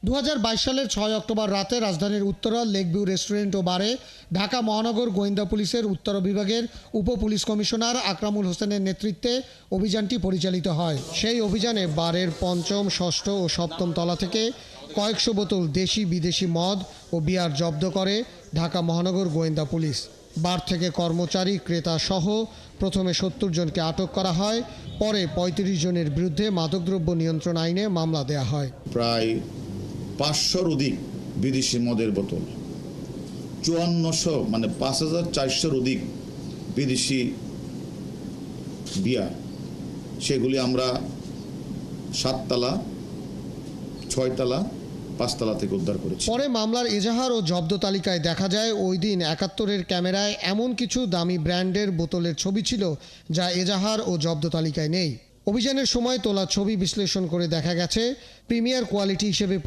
2022 সালের 6 অক্টোবর রাতে রাজধানীর উত্তরা লেকভিউ রেস্টুরেন্ট ও বারে ঢাকা মহানগর গোয়েন্দা পুলিশের উত্তরা বিভাগের উপ পুলিশ কমিশনার আকরামুল হোসেনের নেতৃত্বে অভিযানটি পরিচালিত হয়। সেই অভিযানে বারের পঞ্চম, ষষ্ঠ ও সপ্তম তলা থেকে কয়েকশো বোতল দেশি বিদেশি মদ ও বিয়ার জব্দ করে ঢাকা মহানগর গোয়েন্দা পুলিশ। বার থেকে কর্মচারী, ক্রেতা সহ প্রথমে 70 জনকে আটক করা হয়, পরে 35 জনের বিরুদ্ধে মাদকদ্রব্য নিয়ন্ত্রণ আইনে মামলা দেয়া হয়। প্রায় 500-র অধিক বিদেশি মদের বোতল, 5400 মানে 5400-র অধিক বিদেশি বিয়ার, সেগুলি আমরা 7 তলা, 6 তলা, 5 তলা থেকে উদ্ধার করেছি। পরে মামলার এজাহার ও জব্দ তালিকায় দেখা যায় ওই দিন 71-এর ক্যামেরায় এমন কিছু দামি ব্র্যান্ডের বোতলের ছবি ছিল যা এজাহার ও জব্দ তালিকায় নেই। অভিযানের সময় তোলা ছবি বিশ্লেষণ করে দেখা গেছে প্রিমিয়ার কোয়ালিটি হিসেবে